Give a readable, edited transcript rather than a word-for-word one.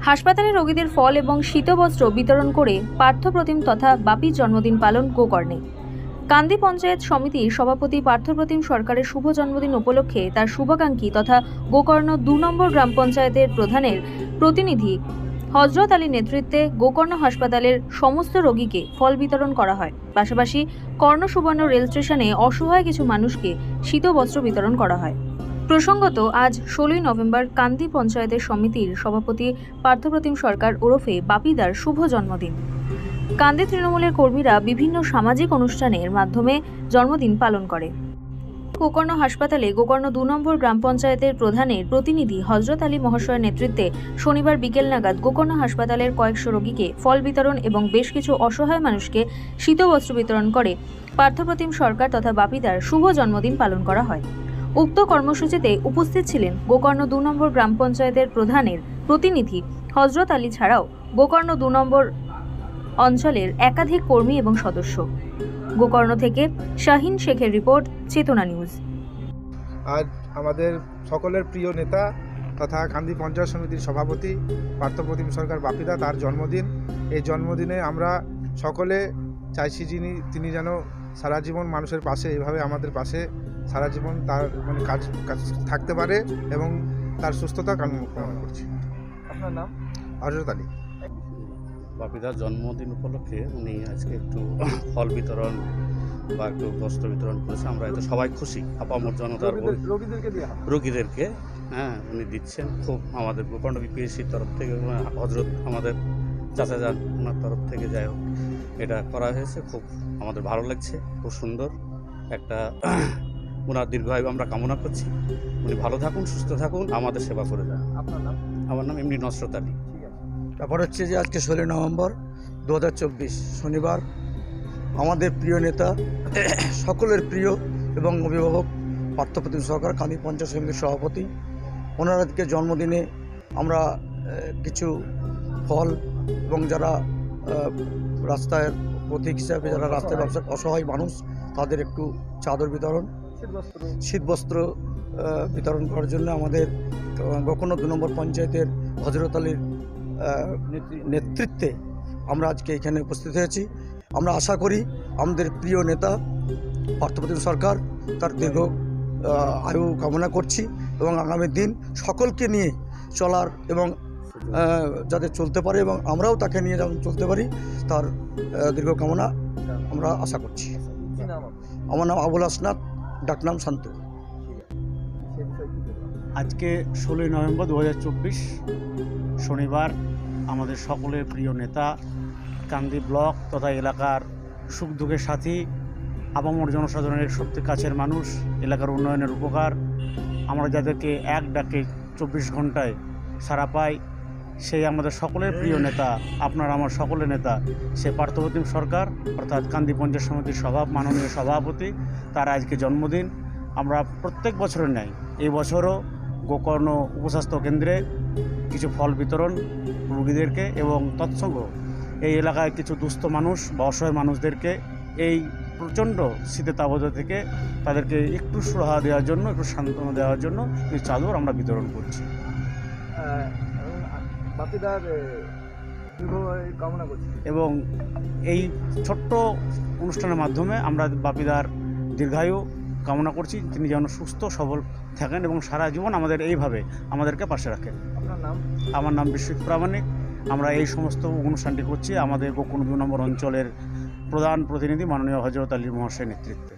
হাসপাতালে রোগীদের ফল এবং শীতবস্ত্র বিতরণ করে পার্থপ্রতিম তথা বাপির জন্মদিন পালন গোকর্ণে। কান্দি পঞ্চায়েত সমিতির সভাপতি পার্থপ্রতিম সরকারের শুভ জন্মদিন উপলক্ষে তার শুভাকাঙ্ক্ষী তথা গোকর্ণ ২ নম্বর গ্রাম পঞ্চায়েতের প্রধানের প্রতিনিধি হজরত আলীর নেতৃত্বে গোকর্ণ হাসপাতালের সমস্ত রোগীকে ফল বিতরণ করা হয়। পাশাপাশি কর্ণ সুবর্ণ রেল স্টেশনে অসহায় কিছু মানুষকে শীতবস্ত্র বিতরণ করা হয়। প্রসঙ্গত, আজ ১৬ই নভেম্বর কান্দি পঞ্চায়েতের সমিতির সভাপতি পার্থপ্রতিম সরকার ওরফে বাপিদার শুভ জন্মদিন। কান্দি তৃণমূলের কর্মীরা বিভিন্ন সামাজিক অনুষ্ঠানের মাধ্যমে জন্মদিন পালন করে। গোকর্ণ হাসপাতালে গোকর্ণ ২ নম্বর গ্রাম পঞ্চায়েতের প্রধানের প্রতিনিধি হজরত আলী মহাশয়ের নেতৃত্বে শনিবার বিকেল নাগাদ গোকর্ণ হাসপাতালের কয়েকশো রোগীকে ফল বিতরণ এবং বেশ কিছু অসহায় মানুষকে শীতবস্ত্র বিতরণ করে পার্থপ্রতিম সরকার তথা বাপিদার শুভ জন্মদিন পালন করা হয়। উক্ত কর্মসূচিতে উপস্থিত ছিলেন গোকর্ণ ২ নম্বর গ্রাম পঞ্চায়েতের প্রধানের প্রতিনিধি হজরত আলী ছাড়াও গোকর্ণ ২ নম্বর অঞ্চলের একাধিক কর্মী এবং সদস্য। গোকর্ণ থেকে শাহিন শেখের রিপোর্ট, চেতনা নিউজ। আজ আমাদের সকলের প্রিয় নেতা তথা কান্দি পঞ্চায়েত সমিতির সভাপতি পার্থপ্রতিম সরকার বাপিদা, তার জন্মদিন। এই জন্মদিনে আমরা সকলে চাইছি তিনি যেন সারা জীবন মানুষের পাশে, এভাবে আমাদের পাশে সারা জীবন তার কাজ থাকতে পারে এবং তার সুস্থতা কামনা করছি। আপনার নাম? হজরত আলী। বাপিদার জন্মদিন উপলক্ষে উনি আজকে একটু ফল বিতরণ বা একটু বস্ত্র বিতরণ করেছে। আমরা এতে সবাই খুশি। আপামর জনতার রোগীদেরকে উনি দিচ্ছেন। খুব আমাদের গোকর্ণ বিপিএসসির তরফ থেকে, হজরত আমাদের চাচা যান ওনার তরফ থেকে যাই হোক এটা করা হয়েছে। খুব আমাদের ভালো লাগছে, খুব সুন্দর একটা ওনার দীর্ঘায়ু আমরা কামনা করছি। উনি ভালো থাকুন, সুস্থ থাকুন, আমাদের সেবা করে যান। আপনার নাম? আমার নাম এমনি নসরত আলী। ব্যাপার হচ্ছে যে আজকে ১৬ নভেম্বর ২০২৪ শনিবার আমাদের প্রিয় নেতা, সকলের প্রিয় এবং অভিভাবক পার্থপ্রতিম সরকার, কান্দি পঞ্চায়েত সমিতির সভাপতি, ওনার আজকে জন্মদিনে আমরা কিছু ফল এবং যারা রাস্তায় প্রতীক হিসাবে যারা রাস্তায় ব্যবসা অসহায় মানুষ তাদের একটু চাদর বিতরণ, শীতবস্ত্র বিতরণ করার জন্য আমাদের গোকর্ণ ২ নম্বর পঞ্চায়েতের হজরত আলীর নেতৃত্বে আমরা আজকে এখানে উপস্থিত হয়েছি। আমরা আশা করি আমাদের প্রিয় নেতা পার্থপ্রতিম সরকার তার দীর্ঘ আয়ু কামনা করছি এবং আগামী দিন সকলকে নিয়ে চলার এবং যাতে চলতে পারে এবং আমরাও তাকে নিয়ে যেমন চলতে পারি তার দীর্ঘ কামনা আমরা আশা করছি। আমার নাম আবুল আসনাদ, ডাকনাম শান্ত। আজকে ১৬ই নভেম্বর ২০২৪ শনিবার আমাদের সকলের প্রিয় নেতা, কান্দি ব্লক তথা এলাকার সুখ দুঃখের সাথী, আপামর জনসাধারণের সত্যি কাছের মানুষ, এলাকার উন্নয়নের উপকার, আমরা যাদেরকে এক ডাকে ২৪ ঘন্টায় সাড়া পাই, সেই আমাদের সকলের প্রিয় নেতা, আপনার আমার সকলের নেতা, সে পার্থপ্রতিম সরকার অর্থাৎ কান্দি পঞ্চায়েত সমিতির মাননীয় সভাপতি, তার আজকে জন্মদিন। আমরা প্রত্যেক বছরের ন্যায় এই বছরও গোকর্ণ উপস্বাস্থ্য কেন্দ্রে কিছু ফল বিতরণ রোগীদেরকে এবং তৎসঙ্গ এই এলাকায় কিছু দুস্থ মানুষ বা অসহায় মানুষদেরকে এই প্রচণ্ড শীতের তাবদ্ধ থেকে তাদেরকে একটু সুরাহা দেওয়ার জন্য, একটু সান্ত্বনা দেওয়ার জন্য এই চাদর আমরা বিতরণ করছি। এবং এই ছোট্ট অনুষ্ঠানের মাধ্যমে আমরা বাপিদার দীর্ঘায়ু কামনা করছি, তিনি যেন সুস্থ সবল থাকেন এবং সারা জীবন আমাদের এইভাবে আমাদেরকে পাশে রাখেন। আপনার নাম? আমার নাম বিশ্বজিৎ প্রামাণিক। আমরা এই সমস্ত অনুষ্ঠানটি করছি আমাদের গোকর্ণ ২ নম্বর অঞ্চলের প্রধান প্রতিনিধি মাননীয় হজরত আলী মহাশয়ের নেতৃত্বে।